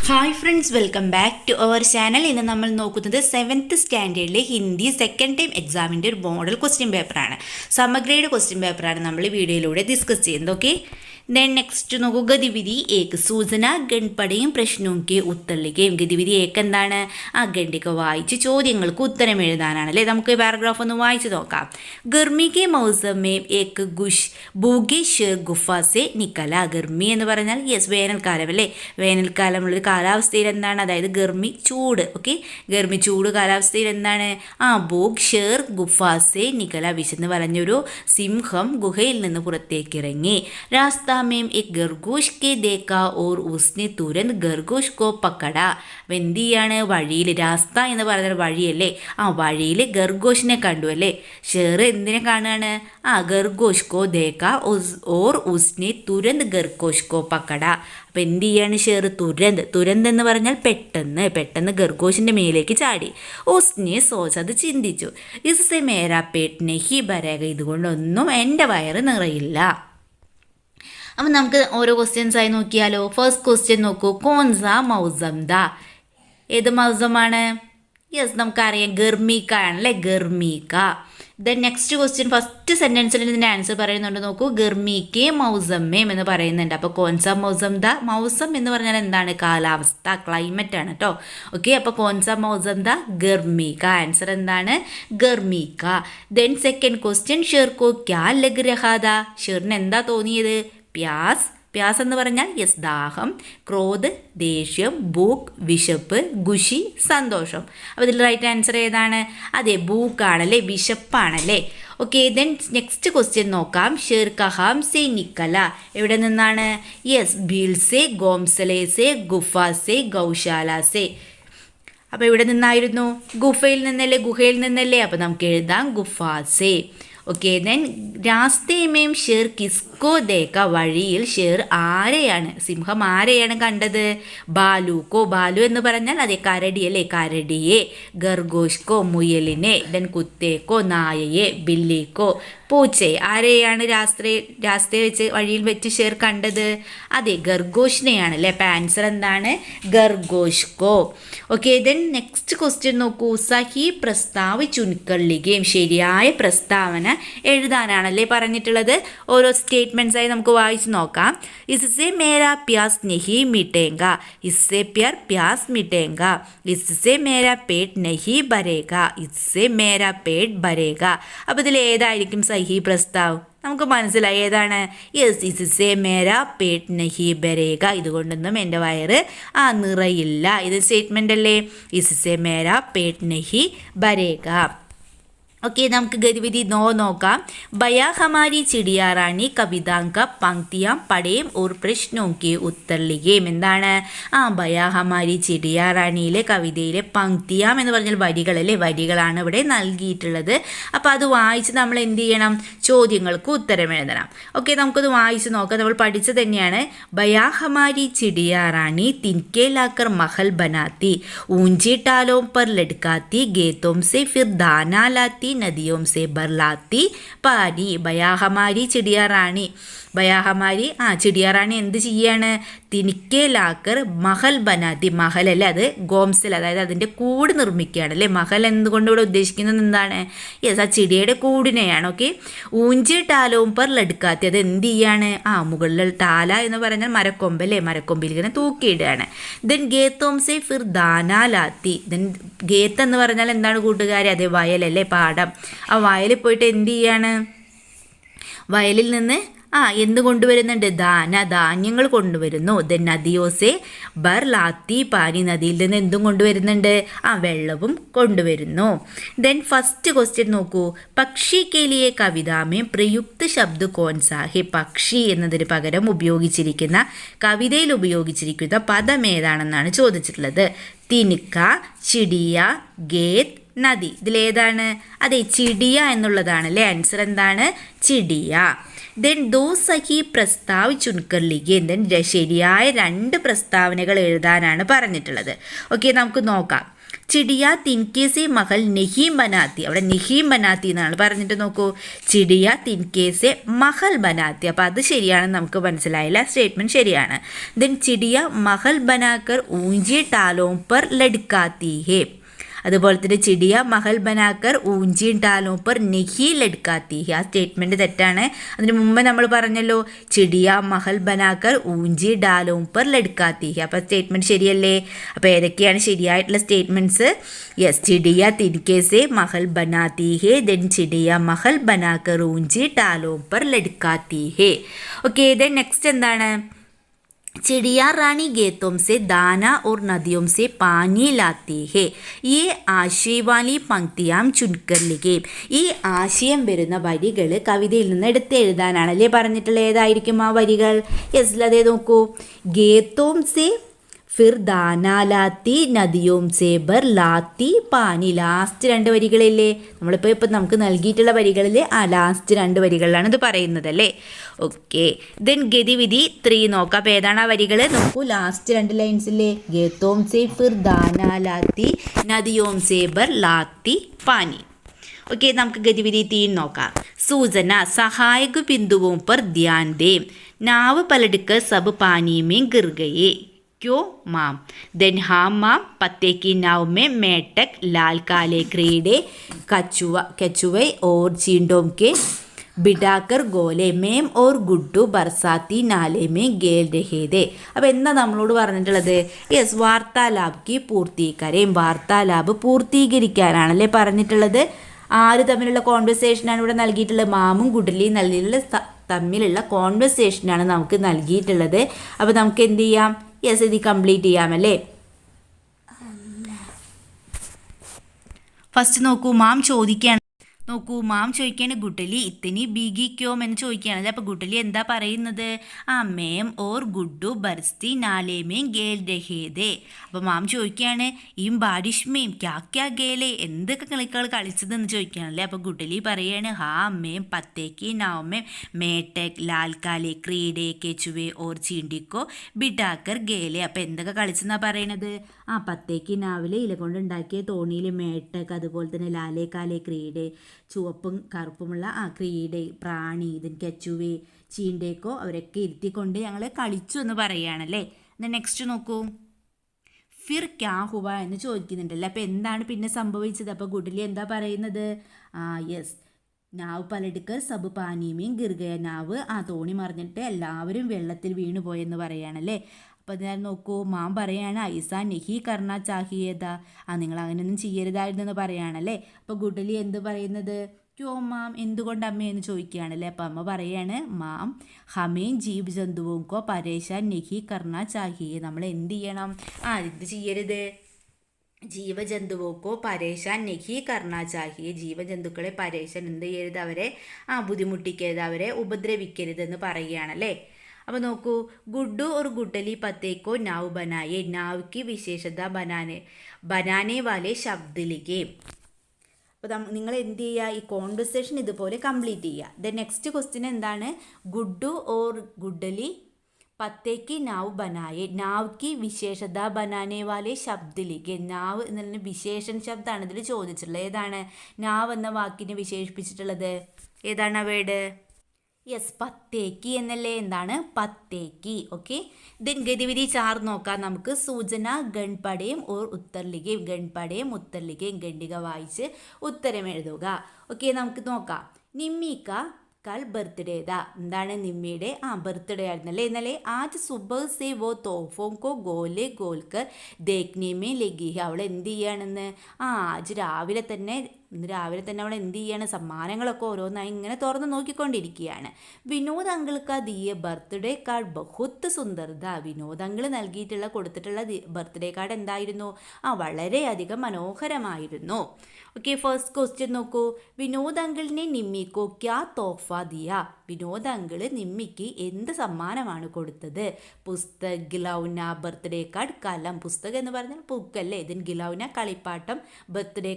Hi friends, welcome back to our channel. ഇന്ന് നമ്മൾ നോക്കുന്നത് 7th സ്റ്റാൻഡേർഡിലെ ഹിന്ദി സെക്കൻഡ് ടൈം എക്സാമിൻ്റെ ഒരു മോഡൽ ക്വസ്റ്റ്യൻ പേപ്പറാണ്. സമഗ്രയുടെ ക്വസ്റ്റ്യൻ പേപ്പറാണ് നമ്മൾ ഈ വീഡിയോയിലൂടെ ഡിസ്കസ് ചെയ്യുന്നത്. ഓക്കെ, ദെൻ നെക്സ്റ്റ് നോക്കൂ. ഗതിവിധി ഏക്ക് സൂചന ഗൺപടയും പ്രശ്നവും കെ ഉത്തരലിക്കുകയും. ഗതിവിധി ഏക്ക് എന്താണ്? ആ ഗണ്ടിക്ക് വായിച്ച് ചോദ്യങ്ങൾക്ക് ഉത്തരം എഴുതാനാണ് അല്ലേ. നമുക്ക് ഈ പാരഗ്രാഫ് ഒന്ന് വായിച്ച് നോക്കാം. ഗർമി കെ മൗസം മേ ഏക്ക് ഗുഷ് ഭൂഗെ ഷെർ ഗുഫ സെ നിക്കല. ഗർമി എന്ന് പറഞ്ഞാൽ യെസ് വേനൽക്കാലം അല്ലേ. വേനൽക്കാലമുള്ളൊരു കാലാവസ്ഥയിൽ എന്താണ്? അതായത് ഗർമി ചൂട്. ഓക്കെ, ഗർമി ചൂട് കാലാവസ്ഥയിൽ എന്താണ്? ഭൂഗ് ഷെർ ഗുഫ സെ നിക്കല. വിശന്ന് പറഞ്ഞൊരു സിംഹം ഗുഹയിൽ നിന്ന് പുറത്തേക്ക് ഇറങ്ങി. രാസ്ത में एक खरगोश के देखा और उसने तुरंत खरगोश को पकड़ा. അപ്പം എന്ത് ചെയ്യാണ്? വഴിയിൽ, രാസ്ത എന്ന് പറഞ്ഞാൽ വഴിയല്ലേ. വഴിയിൽ ഖർഗോഷിനെ കണ്ടു അല്ലേ. ഷെർ എന്തിനെ കാണുകയാണ്? ഖർഗോഷ് കോ ദേക്ക ഓർ ഉസ്നെ തുരന്ത് ഖർഗോഷ് കോ പക്കട. അപ്പം എന്ത് ചെയ്യാണ് ഷെർ? തുരന്ത് എന്ന് പറഞ്ഞാൽ പെട്ടെന്ന് ഖർഗോഷിൻ്റെ മേലേക്ക് ചാടി. ഉസ്നെ സോച്ച്, അത് ചിന്തിച്ചു. ഇസ്സെ മേരാ പേട്ട് നെഹി ഭരേഗ. ഇതുകൊണ്ടൊന്നും എൻ്റെ വയറ് നിറയില്ല. അപ്പം നമുക്ക് ഓരോ ക്വസ്റ്റ്യൻസ് ആയി നോക്കിയാലോ. ഫസ്റ്റ് ക്വസ്റ്റ്യൻ നോക്കൂ. കോൺസ മൗസം ദ. ഏത് മൗസമാണ്? യെസ്, നമുക്കറിയാം ഗർമീക്ക ആണല്ലേ, ഗർമീക്ക. ദെൻ നെക്സ്റ്റ് ക്വസ്റ്റ്യൻ, ഫസ്റ്റ് സെൻറ്റൻസിൽ ഇതിൻ്റെ ആൻസർ പറയുന്നുണ്ട്. നോക്കൂ, ഗർമീക്കെ മൗസമ്മേം എന്ന് പറയുന്നുണ്ട്. അപ്പോൾ കോൺസ മൗസം ദ. മൗസം എന്ന് പറഞ്ഞാൽ എന്താണ്? കാലാവസ്ഥ, ക്ലൈമറ്റ് ആണ് കേട്ടോ. ഓക്കെ, അപ്പോൾ കോൺസ മൗസം ദ ഗർമീക്ക. ആൻസർ എന്താണ്? ഗർമീക്ക. ദെൻ സെക്കൻഡ് ക്വസ്റ്റ്യൻ, ഷെർക്കോ ക്യാ ലഗ് രഹാ ദ. ഷെറിന് എന്താ തോന്നിയത്? പ്യാസ് എന്ന് പറഞ്ഞാൽ യെസ് ദാഹം, ക്രോധ് ദേഷ്യം, ഭൂക്ക് വിശപ്പ്, ഖുഷി സന്തോഷം. അപ്പോൾ ഇതിൽ റൈറ്റ് ആൻസർ ഏതാണ്? അതെ, ഭൂക്കാണല്ലേ, വിശപ്പാണല്ലേ. ഓക്കെ, ദെൻ നെക്സ്റ്റ് ക്വസ്റ്റ്യൻ നോക്കാം. ഷെർ കഹാം സെ നിക്കല. എവിടെ നിന്നാണ്? യെസ്, ഭീൽസെ, ഗോംസലേസെ, ഗുഫാസെ, ഗൗശാലാസെ. അപ്പോൾ ഇവിടെ നിന്നായിരുന്നു? ഗുഹയിൽ നിന്നല്ലേ. അപ്പോൾ നമുക്ക് എഴുതാം ഗുഫാസെ. Okay, then രാസ്തേമേം Sher കിസ്കോ ദേക്ക. വഴിയിൽ ഷെർ ആരെയാണ്, സിംഹം ആരെയാണ് കണ്ടത്? ബാലുക്കോ. ബാലു എന്ന് പറഞ്ഞാൽ അതെ കരടി അല്ലേ, കരടിയെ. ഖർഗോഷ്കോ മുയലിനെ. ദെൻ കുത്തേക്കോ നായയെ. ബില്ലിക്കോ പൂച്ചയെ. ആരെയാണ് രാസ്തയെ വെച്ച് വഴിയിൽ വെച്ച് ഷെർ കണ്ടത്? അതെ, ഖർഗോഷിനെയാണ് അല്ലേ. അപ്പം ആൻസർ എന്താണ്? ഖർഗോഷ്കോ. ഓക്കെ, ദെൻ നെക്സ്റ്റ് ക്വസ്റ്റ്യൻ നോക്കൂ. സഹി പ്രസ്താവ് ചുൻകള്ളികയും. ശരിയായ പ്രസ്താവന എഴുതാനാണല്ലേ പറഞ്ഞിട്ടുള്ളത്. ഓരോ സ്റ്റേറ്റ്മെൻറ്റ്സ് ആയി നമുക്ക് വായിച്ച് നോക്കാം. ഇസ്സെ മേരാ പ്യാസ് നഹി മിട്ടേങ്ക. ഇസ്സെ പ്യാസ് മിട്ടേങ്ക. ഇസ്സെ മേരാ പേട്ട് നഹി ഭരേഗ. ഇസ്സെ മേരാ പേട്ട് ഭരേഗ. അപ്പോൾ ഇതിൽ ഏതായിരിക്കും സഹി പ്രസ്താവ്? നമുക്ക് മനസ്സിലായി ഏതാണ്? യെസ്, ഇസ്സെ മേരാ പേട്ട് നഹി ഭരേഗ. ഇതുകൊണ്ടൊന്നും എൻ്റെ വയറ് നിറയില്ല. ഇത് സ്റ്റേറ്റ്മെൻ്റ് അല്ലേ. ഇസ്സെ മേരാ പേട്ട് നഹി ഭരേഗ. ഓക്കെ, നമുക്ക് ഗതിവിധി നോക്കാം. ബയാ ഹമാരി ചിടിയാ റാണി കവിതാങ്ക പങ്ക്തിയാം പടേം ഓർ പ്രശ്നോം കെ ഉത്തർ ലിഖേം. എന്താണ്? ബയാ ഹമാരി ചിടിയാ റാണിയിലെ കവിതയിലെ പങ്ക്തിയാം എന്ന് പറഞ്ഞാൽ വരികളല്ലേ, വരികളാണ് ഇവിടെ നൽകിയിട്ടുള്ളത്. അപ്പോൾ അത് വായിച്ച് നമ്മൾ എന്ത് ചെയ്യണം? ചോദ്യങ്ങൾക്ക് ഉത്തരം എഴുതണം. ഓക്കെ, നമുക്കത് വായിച്ച് നോക്കാം. നമ്മൾ പഠിച്ചത് തന്നെയാണ്. ബയാ ഹമാരി ചിടിയാ റാണി തിൻകെ ലാക്കർ മഹൽ ബനാത്തി, ഊഞ്ചി ടാലോം പർ ലഡ്കാത്തി, ഗേത്തോം സെ ഫിർ ദാന ലാത്തി, നദിയോം സെ ബർലാത്തി പാനി. ബയാഹമാരി ചിടിയാറാണി. ബയാഹമാരി ചിടിയാറാണി എന്ത് ചെയ്യാണ്? തിനിക്കെ ലാക്കർ മഹൽ ബനാത്തി. മഹലല്ലേ, അത് ഗോംസൽ, അതായത് അതിൻ്റെ കൂട് നിർമ്മിക്കുകയാണ് അല്ലേ. മഹൽ എന്തുകൊണ്ട് ഇവിടെ ഉദ്ദേശിക്കുന്നത് എന്താണ്? യെസ്, ആ ചിടിയുടെ കൂടിനെയാണ്. ഓക്കെ, ഊഞ്ചി ടാലോം പർ ലഡ്കാത്തി. അത് എന്ത് ചെയ്യാണ്? മുകളിൽ ടാല എന്ന് പറഞ്ഞാൽ മരക്കൊമ്പ് അല്ലേ, മരക്കൊമ്പിൽ ഇങ്ങനെ തൂക്കിയിടുകയാണ്. ദെൻ ഗേത്തോം സെ ഫിർ ദാനാലാത്തി. ദെൻ ഗേത്ത് എന്ന് പറഞ്ഞാൽ എന്താണ് കൂട്ടുകാരെ? അതേ വയലല്ലേ, പാടം. ആ വയലിൽ പോയിട്ട് എന്ത് ചെയ്യാണ്? വയലിൽ നിന്ന് എന്ത് കൊണ്ടുവരുന്നുണ്ട്? ധാന്യങ്ങൾ കൊണ്ടുവരുന്നു. ദെൻ നദിയോസെ ബർ ലാത്തി പാനി. നദിയിൽ നിന്ന് എന്തും കൊണ്ടുവരുന്നുണ്ട്? വെള്ളവും കൊണ്ടുവരുന്നു. ദെൻ ഫസ്റ്റ് ക്വസ്റ്റ്യൻ നോക്കൂ. പക്ഷി കേലിയെ കവിതാമേ പ്രയുക്ത ശബ്ദ കോൻസാഹെ. പക്ഷി എന്നതിന് പകരം ഉപയോഗിച്ചിരിക്കുന്ന, കവിതയിൽ ഉപയോഗിച്ചിരിക്കുന്ന പദം ഏതാണെന്നാണ് ചോദിച്ചിട്ടുള്ളത്. തിനിക്ക, ചിടിയ, ഗേത്, നദി. ഇതിലേതാണ്? അതെ, ചിടിയ എന്നുള്ളതാണ് അല്ലേ. ആൻസർ എന്താണ്? ചിടിയ. ദെൻ ദോ സഹി പ്രസ്താവ് ചുൻകർ ലിഖേ. ദെൻ ശരിയായ 2 പ്രസ്താവനകൾ എഴുതാനാണ് പറഞ്ഞിട്ടുള്ളത്. ഓക്കെ, നമുക്ക് നോക്കാം. ചിടിയ തിൻകെ സെ മഹൽ നെഹീം ബനാത്തി, അവിടെ നെഹീം ബനാത്തി എന്നാണ് പറഞ്ഞിട്ട് നോക്കൂ. ചിടിയ തിൻകെ സെ മഹൽ ബനാത്തി, അപ്പോൾ അത് ശരിയാണെന്ന് നമുക്ക് മനസ്സിലായില്ല, സ്റ്റേറ്റ്മെൻറ്റ് ശരിയാണ്. ദെൻ ചിടിയ മഹൽ ബനാക്കർ ഊഞ്ചി ടാലോം പർ ലഡ്കാത്തി ഹേ, അതുപോലെ തന്നെ ചിടിയ മഹൽ ബനാക്കർ ഊഞ്ചി ടാലോം പർ നെഹി ലഡ്കാത്തി ഹേ, ആ സ്റ്റേറ്റ്മെൻറ്റ് തെറ്റാണ്. അതിന് മുമ്പ് നമ്മൾ പറഞ്ഞല്ലോ ചിടിയ മഹൽ ബനാക്കർ ഊഞ്ചി ഡാലോം പർ ലഡ്കാത്തി ഹേ, അപ്പോൾ സ്റ്റേറ്റ്മെൻറ്റ് ശരിയല്ലേ? അപ്പോൾ ഏതൊക്കെയാണ് ശരിയായിട്ടുള്ള സ്റ്റേറ്റ്മെൻറ്റ്സ്? യെസ്, ചിടിയ തിൻകെ സെ മഹൽ ബനാത്തി ഹേ, ദെൻ ചിടിയ മഹൽ ബനാക്കർ ഊഞ്ചി ടാലോം പർ ലഡ്കാത്തി ഹേ. ഓക്കെ, ദെൻ നെക്സ്റ്റ് എന്താണ്? चिड़िया रानी गेतों से दाना और नदियों से पानी लाती है, ये ആശയ വാലി പങ്ക്തിയാം ചുൻകർ ലിഖേ. ഈ ആശയം വരുന്ന വരികൾ കവിതയിൽ നിന്ന് എടുത്ത് എഴുതാനാണല്ലേ പറഞ്ഞിട്ടുള്ളത്. ഏതായിരിക്കും ആ വരികൾ? യെസ്, അതേ നോക്കൂ. ഗേത്തോം സെ ഫിർ ദാനാ ലാത്തി നദിയോം സെ ബർ ലാത്തി പാനി, ലാസ്റ്റ് 2 വരികളില്ലേ? ഇപ്പം നമുക്ക് നൽകിയിട്ടുള്ള വരികളിൽ ആ ലാസ്റ്റ് 2 വരികളിലാണ് ഇത് പറയുന്നത് അല്ലേ. ഓക്കെ, ദെൻ ഗതിവിധി 3 നോക്കാം. അപ്പോൾ ഏതാണ് ആ വരികൾ? നോക്കൂ, ലാസ്റ്റ് 2 ലൈൻസില്ലേ? ഗേത്തോം സെ ഫിർ ദാനാ ലാത്തി നദിയോം സെ ബർ ലാത്തി പാനി. ഓക്കെ, നമുക്ക് ഗതിവിധി 3 നോക്കാം. സൂചന സഹായക ബിന്ദുവോं पर ध्यान दें, नाव पलटकर सब पानी में गिर गए, क्यों माम? देन हाँ माम, पत्ते की नाव में मेंढक लाल काले क्रीड़े कछुए और चींटों के बिठाकर गोले मेम और गुड्डू बरसाती नाले में गेल रहे थे. അപ്പോൾ എന്താ നമ്മളോട് പറഞ്ഞിട്ടുള്ളത്? യെസ്, വാർത്താലാബ് പൂർത്തീകരം, വാർത്താലാബ് പൂർത്തീകരിക്കാനാണല്ലേ പറഞ്ഞിട്ടുള്ളത്. ആര് തമ്മിലുള്ള കോൺവെർസേഷനാണ് ഇവിടെ നൽകിയിട്ടുള്ളത്? മാമും ഗുഡലിയും തമ്മിലുള്ള കോൺവെർസേഷനാണ് നമുക്ക് നൽകിയിട്ടുള്ളത്. അപ്പോൾ നമുക്ക് എന്ത് ചെയ്യാം? യെസ്, ഇത് കംപ്ലീറ്റ് ചെയ്യാമല്ലേ. ഫസ്റ്റ് നോക്കൂ, മാം ചോദിക്കുകയാണ് ഗുഡലി ഇത്തിനി ബീഗി ക്യോം എന്ന് ചോദിക്കുകയാണല്ലേ. അപ്പോൾ ഗുഡലി എന്താ പറയുന്നത്? ആ മേം ഓർ ഗുഡു ബർസ്തി നാലേമേം ഗേൽ രഹേദേ. അപ്പോൾ മാം ചോദിക്കുകയാണ് ഈ ബാരിഷ്മേം ക്യാ ക്യാ ഗേലെ, എന്തൊക്കെ കളികൾ കളിച്ചതെന്ന് ചോദിക്കുകയാണല്ലേ. അപ്പോൾ ഗുഡലി പറയാണ് ഹാ മേം പത്തേക്ക് നാവമേം മേട്ടക് ലാൽക്കാലെ ക്രീഡെ കെച്ചുവെ ഓർ ചീണ്ടിക്കോ ബിഡാക്കർ ഗേലെ. അപ്പോൾ എന്തൊക്കെ കളിച്ചെന്നാണ് പറയണത്? ആ പത്തേക്ക് നാവിലെ ഇല കൊണ്ടുണ്ടാക്കിയ തോണിയിൽ മേട്ടക്, അതുപോലെ തന്നെ ലാലേ കാലേ ക്രീഡെ, ചുവപ്പും കറുപ്പുമുള്ള ആ ക്രീഡെ പ്രാണി, ഇതിന് കെച്ചുവേ ചീണ്ടേക്കോ അവരൊക്കെ ഇരുത്തിക്കൊണ്ട് ഞങ്ങൾ കളിച്ചു എന്ന് പറയുകയാണല്ലേ. എന്നാൽ നെക്സ്റ്റ് നോക്കൂ, ഫിർ ക്യാ ഹുവ എന്ന് ചോദിക്കുന്നുണ്ടല്ലോ. അപ്പോൾ എന്താണ് പിന്നെ സംഭവിച്ചത്? അപ്പോൾ ഗുഡലി എന്താ പറയുന്നത്? യെസ്, നാവ് പലടുക്കർ സബ് പാനീമേം ഗിർഗയ, നാവ് ആ തോണി മറിഞ്ഞിട്ട് എല്ലാവരും വെള്ളത്തിൽ വീണു പോയെന്ന് പറയുകയാണല്ലേ. അപ്പോൾ ഞാൻ നോക്കൂ, മാം പറയാണ് ഐസാ നെഹി കർണ ചാഹിയേതാ, നിങ്ങൾ അങ്ങനെയൊന്നും ചെയ്യരുതായിരുന്നെന്ന് പറയുകയാണല്ലേ. അപ്പോൾ ഗുഡലി എന്ത് പറയുന്നത്? ക്യോ മാം, എന്തുകൊണ്ട് അമ്മയെന്ന് ചോദിക്കുകയാണല്ലേ. അപ്പോൾ അമ്മ പറയാണ് മാം ഹമേം ജീവ് ജന്തുവോക്കോ പരേശാൻ നെഹി കർണ ചാഹിയെ, നമ്മൾ എന്ത് ചെയ്യണം? ഇത് ചെയ്യരുത്, ജീവജന്തുവോക്കോ പരേശാൻ നെഹി കർണ ചാഹിയെ, ജീവജന്തുക്കളെ പരേശാൻ എന്ത് ചെയ്യരുത്? അവരെ ബുദ്ധിമുട്ടിക്കരുത്, അവരെ ഉപദ്രവിക്കരുതെന്ന് പറയുകയാണല്ലേ. അപ്പോൾ നോക്കൂ, ഗുഡ്ഡു और गुड्डली पत्ते को नाव बनाए, नाव की विशेषता बनाने वाले शब्द लिखे. അപ്പോൾ നിങ്ങൾ എന്ത് ചെയ്യുക? ഈ കോൺവെർസേഷൻ ഇതുപോലെ കംപ്ലീറ്റ് ചെയ്യുക. ദെൻ നെക്സ്റ്റ് ക്വസ്റ്റ്യൻ എന്താണ്? ഗുഡ്ഡു ഓർ ഗുഡ്ഡലി പത്തേക്ക് നാവ് ബനായെ, നാവ് की विशेषता बनाने वाले शब्द लिखे. നാവ് എന്ന വിശേഷൺ ശബ്ദമാണ് ഇതിൽ ചോദിച്ചിട്ടുള്ളത്. ഏതാണ് നാവ് എന്ന വാക്കിനെ വിശേഷിപ്പിച്ചിട്ടുള്ളത്? ഏതാണ് ആ വേർഡ്? യെസ്, പത്തേക്ക് എന്നല്ലേ. എന്താണ്? പത്തേക്ക്. ഓക്കെ, ദെൻ ഗതിവിധി 4 നോക്കാം നമുക്ക്. സൂചന ഗൺപടയും ഓർ ഉത്തർലിഖയും, ഗൺപടയും ഉത്തർലിഖയും ഖണ്ഡിക വായിച്ച് ഉത്തരം എഴുതുക. ഓക്കെ, നമുക്ക് നോക്കാം. നിമ്മിക്ക കൽ ബർത്ത്ഡേ ദാ, എന്താണ് നിമ്മിയുടെ ബർത്ത്ഡേ ആയിരുന്നല്ലേ ഇന്നലെ. ആജ് സുബഹ് സേ വോ തോഫോം കോ ഗോലെ ഗോൽക്കർ ദേഖ്നെ മേ ലഗി ഹെ, അവൾ എന്ത് ചെയ്യാണെന്ന്? ആജ് രാവിലെ തന്നെ അവൾ എന്ത് ചെയ്യാണ്? സമ്മാനങ്ങളൊക്കെ ഓരോന്നായി ഇങ്ങനെ തുറന്ന് നോക്കിക്കൊണ്ടിരിക്കുകയാണ്. വിനോദ് അങ്കിൾക്ക ദിയ ബർത്ത്ഡേ കാർഡ് ബഹുത്ത് സുന്ദർദ, വിനോദ് അങ്കിൾ കൊടുത്തിട്ടുള്ള ബർത്ത്ഡേ കാർഡ് എന്തായിരുന്നു? വളരെയധികം മനോഹരമായിരുന്നു. ഓക്കെ, ഫസ്റ്റ് ക്വസ്റ്റ്യൻ നോക്കൂ. വിനോദ് അങ്കിളിനെ നിമ്മിക്കോ ക്യാ തോഫ ദിയ, വിനോദ് അങ്കിള് നിമ്മിക്ക് എന്ത് സമ്മാനമാണ് കൊടുത്തത്? പുസ്തക്, ഗിലൗന, ബർത്ത്ഡേ കാർഡ്, കലം. പുസ്തകം എന്ന് പറഞ്ഞാൽ ബുക്കല്ലേ. ഇതിന് ഗിലൗന കളിപ്പാട്ടം, ബർത്ത്ഡേ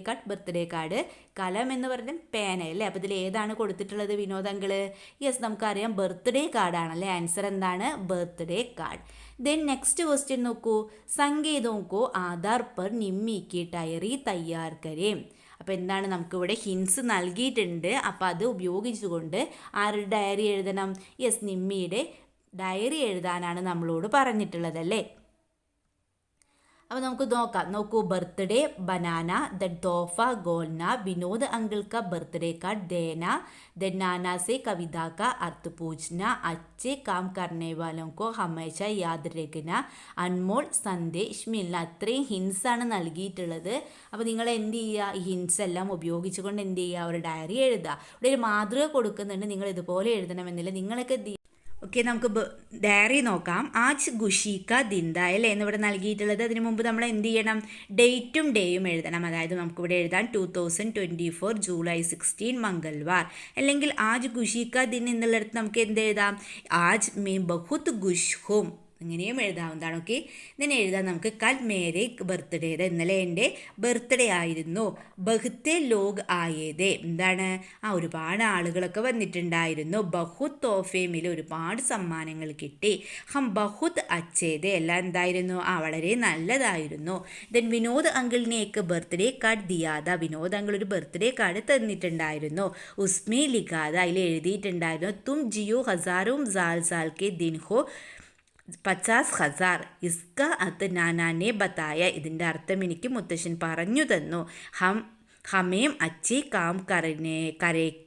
കാർഡ്, കലം എന്ന് പറഞ്ഞാൽ പേന അല്ലേ. അപ്പോൾ ഇതിൽ ഏതാണ് കൊടുത്തിട്ടുള്ളത് വിനോദ് അങ്കിള്? യെസ്, നമുക്കറിയാം ബർത്ത്ഡേ കാർഡാണല്ലേ. ആൻസർ എന്താണ്? Birthday card. Then next question നോക്കൂ संकेतों को आधार पर निम्मी की डायरी तैयार करें. അപ്പോൾ എന്താണ് നമുക്കിവിടെ ഹിൻസ് നൽകിയിട്ടുണ്ട്. അപ്പോൾ അത് ഉപയോഗിച്ചുകൊണ്ട് ആരുടെ ഡയറി എഴുതണം? യെസ്, നിമ്മിയുടെ ഡയറി എഴുതാനാണ് നമ്മളോട് പറഞ്ഞിട്ടുള്ളതല്ലേ. अब നമുക്ക് നോക്കാം. നോക്കൂ, बर्थडे बनाना, देन तोहफा गोलना, विनोद अंकल का बर्थडे कार्ड देना, देन नाना से कविता का अर्थ पूछना, अच्छे काम करने वालों को हमेशा याद रखना, अनमोल സന്ദേശ് മിൽന. അത്രയും ഹിൻസാണ് നൽകിയിട്ടുള്ളത്. അപ്പോൾ നിങ്ങൾ എന്ത് ചെയ്യുക? ഈ ഹിൻസ് എല്ലാം ഉപയോഗിച്ചുകൊണ്ട് എന്ത് ചെയ്യുക? ഒരു ഡയറി എഴുതുക. ഇവിടെ ഒരു മാതൃക കൊടുക്കുന്നുണ്ട്, നിങ്ങൾ ഇതുപോലെ എഴുതണമെന്നില്ല. നിങ്ങളൊക്കെ ഓക്കെ, നമുക്ക് ഡയറി നോക്കാം. ആജ് ഖുഷിക ദിന്ദ അല്ലേ എന്നിവിടെ നൽകിയിട്ടുള്ളത്. അതിന് മുമ്പ് നമ്മൾ എന്ത് ചെയ്യണം? ഡേറ്റും ഡേയും എഴുതണം. അതായത് നമുക്കിവിടെ എഴുതാൻ 2024 ജൂലൈ 16 മംഗൾവാർ, അല്ലെങ്കിൽ ആജ് ഖുഷിക ദിൻ എന്നുള്ളിടത്ത് നമുക്ക് എന്ത് എഴുതാം? ആജ് മേ ബഹുത് ഖുഷ് ഹും, ഇങ്ങനെയും എഴുതാവുന്നതാണ്. ഓക്കെ, ഇതിനെ എഴുതാൻ നമുക്ക് കൽ മേരെ ബർത്ത്ഡേ, ഇന്നലെ എൻ്റെ ബർത്ത്ഡേ ആയിരുന്നു. ബഹുത്തെ ലോഗ് ആയേതേ, എന്താണ്? ഒരുപാട് ആളുകളൊക്കെ വന്നിട്ടുണ്ടായിരുന്നു. ബഹുത് തോഫേമിൽ ഒരുപാട് സമ്മാനങ്ങൾ കിട്ടി. ഹം ബഹുത് അച്ചേതേ, എല്ലാം എന്തായിരുന്നു? വളരെ നല്ലതായിരുന്നു. ദെൻ വിനോദ് അങ്കിളിനേക്ക് ബർത്ത്ഡേ കാർഡ് ദിയാദ, വിനോദ് അങ്കിൾ ഒരു ബർത്ത്ഡേ കാർഡ് തന്നിട്ടുണ്ടായിരുന്നു. ഉസ്മേ ലിഖാദ, അതിൽ എഴുതിയിട്ടുണ്ടായിരുന്നു തും ജിയോ ഹസാറും സാൽ സാൽ കെ ദിൻ ഹോ 50,000. ഇസ്ക അത് നാനാനെ ബതായ, ഇതിൻ്റെ അർത്ഥം എനിക്ക് മുത്തശ്ശൻ പറഞ്ഞു തന്നു. ഹമേം അച്ചി കാം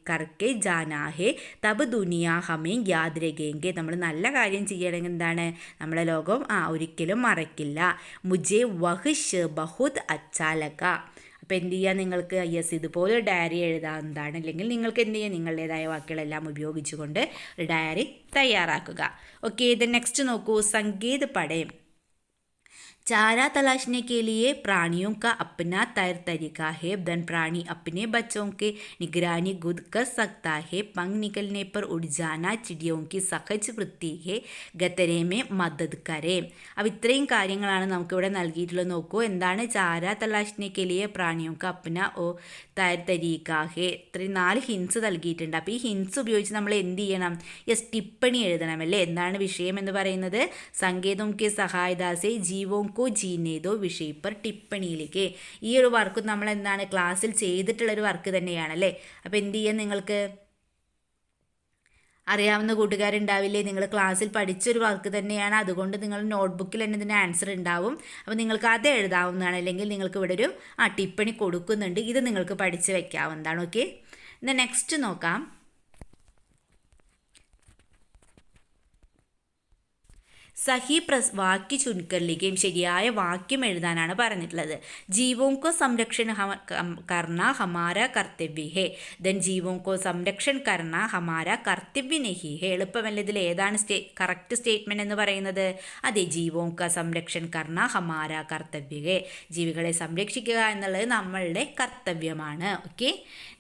കരക്കെ ജാനാ ഹേ തബ് ദുനിയ ഹമേം യാദ് രഖേംഗെ, നമ്മൾ നല്ല കാര്യം ചെയ്യണമെങ്കിൽ എന്താണ്? നമ്മളെ ലോകം ഒരിക്കലും മറക്കില്ല. മുജെ വഹ് ബഹുത് അച്ചാ ലഗ. അപ്പോൾ എന്ത് ചെയ്യുക? നിങ്ങൾക്ക് യെസ് ഇതുപോലെ ഡയറി എഴുതാവുന്നതാണ്. അല്ലെങ്കിൽ നിങ്ങൾക്ക് എന്ത് ചെയ്യുക? നിങ്ങളുടേതായ വാക്കുകളെല്ലാം ഉപയോഗിച്ചുകൊണ്ട് ഒരു ഡയറി തയ്യാറാക്കുക. ഓക്കെ, ഇത് നെക്സ്റ്റ് നോക്കൂ. സംഗീത് പടയം. चारा तलाशने के लिए प्राणियों का अपना तौर तरीका है. धन प्राणी अपने बच्चों के निगरानी खुद कर सकता है. पंख निकलने पर उड़ जाना चिड़ियों की सहज वृत्ति है. ഖത്തരെ മേ മദദ് കരേ. അപ്പോൾ ഇത്രയും കാര്യങ്ങളാണ് നമുക്കിവിടെ നൽകിയിട്ടുള്ളത്. നോക്കൂ, എന്താണ്? ചാര തലാഷ്നെ കെ ലിയെ പ്രാണിയോക്ക് അപ്ന തൗർ തരീക ഹേ. ഇത്രയും 4 ഹിൻസ് നൽകിയിട്ടുണ്ട്. അപ്പോൾ ഈ ഹിൻസ് ഉപയോഗിച്ച് നമ്മൾ എന്ത് ചെയ്യണം? യെസ്, ടിപ്പണി എഴുതണം അല്ലേ. എന്താണ് വിഷയം എന്ന് പറയുന്നത്? സങ്കേതം കെ സഹായതാസെ ജീവോं को जीने दो विषय पर ടിപ്പണിയിലേക്ക്. ഈ ഒരു വർക്ക് നമ്മൾ എന്താണ് ക്ലാസ്സിൽ ചെയ്തിട്ടുള്ളൊരു വർക്ക് തന്നെയാണല്ലേ. അപ്പോൾ എന്ത് ചെയ്യാൻ? നിങ്ങൾക്ക് അറിയാവുന്ന കൂട്ടുകാരുണ്ടാവില്ലേ? നിങ്ങൾ ക്ലാസ്സിൽ പഠിച്ചൊരു വർക്ക് തന്നെയാണ്. അതുകൊണ്ട് നിങ്ങൾ നോട്ട്ബുക്കിൽ തന്നെ ഇതിൻ്റെ ആൻസർ ഉണ്ടാവും. അപ്പോൾ നിങ്ങൾക്ക് അത് എഴുതാവുന്നതാണ്. അല്ലെങ്കിൽ നിങ്ങൾക്ക് ഇവിടെ ഒരു ടിപ്പണി കൊടുക്കുന്നുണ്ട്. ഇത് നിങ്ങൾക്ക് പഠിച്ച് വെക്കാവുന്നതാണ്. ഓക്കെ, എന്നാൽ നെക്സ്റ്റ് നോക്കാം. സഹി വാക്യ ചുൻകറിലേക്കും ശരിയായ വാക്യം എഴുതാനാണ് പറഞ്ഞിട്ടുള്ളത്. ജീവോं को संरक्षण करना हमारा कर्तव्य है. ദെൻ ജീവോं को संरक्षण करना हमारा कर्तव्य नहीं है. എളുപ്പമല്ല. ഇതിൽ ഏതാണ് കറക്റ്റ് സ്റ്റേറ്റ്മെൻറ്റ് എന്ന് പറയുന്നത്? അതെ, ജീവോं का संरक्षण करना हमारा कर्तव्य है. ജീവികളെ സംരക്ഷിക്കുക എന്നുള്ളത് നമ്മളുടെ കർത്തവ്യമാണ്. ഓക്കെ,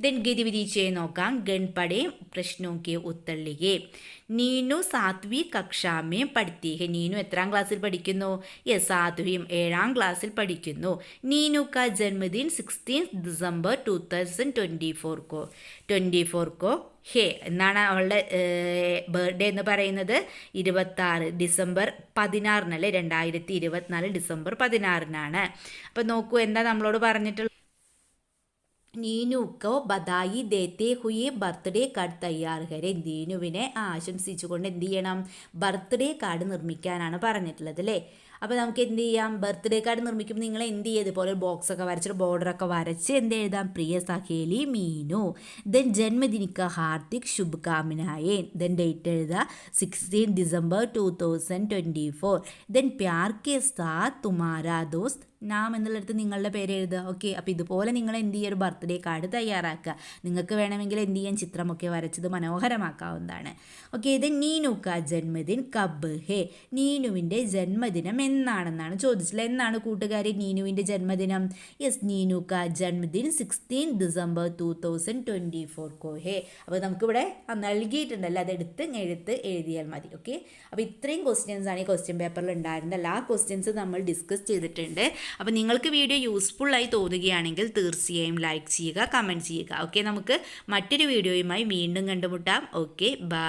ദെൻ ഗതിവിധി നോക്കാം. ഗൺപടേ പ്രശ്നോं के उत्तर लिखे. നീനു 7वीं कक्षा में പഠിത്തി ഹെ. നീനു എത്രാം ക്ലാസ്സിൽ പഠിക്കുന്നു? യെസ്, 7वीं 7ാം ക്ലാസ്സിൽ പഠിക്കുന്നു. നീനു കാ ജന്മദിൻ 16 ഡിസംബർ 2024 കോ ഹേ എന്നാണ് അവളുടെ ബർത്ത്ഡേ എന്ന് പറയുന്നത്. 26 ഡിസംബർ 16 2024 ഡിസംബർ 16. അപ്പോൾ നോക്കൂ, എന്താ നമ്മളോട് പറഞ്ഞിട്ടുള്ളത്? നീനുക്കോ ബദായി ദേത്തെ ഹുയെ ബർത്ത്ഡേ കാർഡ് തയ്യാർ കരെ. നീനുവിനെ ആശംസിച്ചുകൊണ്ട് എന്ത് ചെയ്യണം? ബർത്ത്ഡേ കാർഡ് നിർമ്മിക്കാനാണ് പറഞ്ഞിട്ടുള്ളത് അല്ലേ. അപ്പോൾ നമുക്ക് എന്ത് ചെയ്യാം? ബർത്ത്ഡേ കാർഡ് നിർമ്മിക്കുമ്പോൾ നിങ്ങൾ എന്ത് ചെയ്യുക? ഇതുപോലെ ബോക്സൊക്കെ വരച്ചിട്ട് ബോർഡറൊക്കെ വരച്ച് എന്ത് എഴുതാം? പ്രിയ സഹേലി മീനു. ദെൻ ജന്മദിനിക്ക ഹാർദിക് ശുഭകാമനായേ. ദെൻ ഡേറ്റ് എഴുതുക 16 ഡിസംബർ 2024. ദെൻ പ്യാർ കെ സാത്ത് തുമാരാ ദോസ്ത് നാം എന്നുള്ളിടത്ത് നിങ്ങളുടെ പേര് എഴുതുക. ഓക്കെ, അപ്പോൾ ഇതുപോലെ നിങ്ങൾ എന്ത് ചെയ്യുക? ഒരു ബർത്ത്ഡേ കാർഡ് തയ്യാറാക്കുക. നിങ്ങൾക്ക് വേണമെങ്കിൽ എന്ത് ചെയ്യാൻ? ചിത്രമൊക്കെ വരച്ചത് മനോഹരമാക്കാവുന്നതാണ്. ഓക്കെ, ഇത് നീനുക്ക ജന്മദിൻ കബ് ഹേ. നീനുവിൻ്റെ ജന്മദിനം എന്നാണെന്നാണ് ചോദിച്ചത്. എന്നാണ് കൂട്ടുകാരി നീനുവിൻ്റെ ജന്മദിനം? യെസ്, നീനുക്ക ജന്മദിൻ 16 ഡിസംബർ 2024 കോ ഹേ. അപ്പോൾ നമുക്കിവിടെ നൽകിയിട്ടുണ്ടല്ലോ, അതെടുത്ത് എഴുതിയാൽ മതി. ഓക്കെ, അപ്പോൾ ഇത്രയും ക്വസ്റ്റ്യൻസ് ആണ് ഈ ക്വസ്റ്റ്യൻ പേപ്പറിൽ ഉണ്ടായിരുന്നത്. എല്ലാ ക്വസ്റ്റ്യൻസും നമ്മൾ ഡിസ്കസ് ചെയ്തിട്ടുണ്ട്. അപ്പോൾ നിങ്ങൾക്ക് വീഡിയോ യൂസ്ഫുള്ളായി തോന്നുകയാണെങ്കിൽ തീർച്ചയായും ലൈക്ക് ചെയ്യുക, കമൻറ്റ് ചെയ്യുക. ഓക്കെ, നമുക്ക് മറ്റൊരു വീഡിയോയുമായി വീണ്ടും കണ്ടുമുട്ടാം. Okay, by.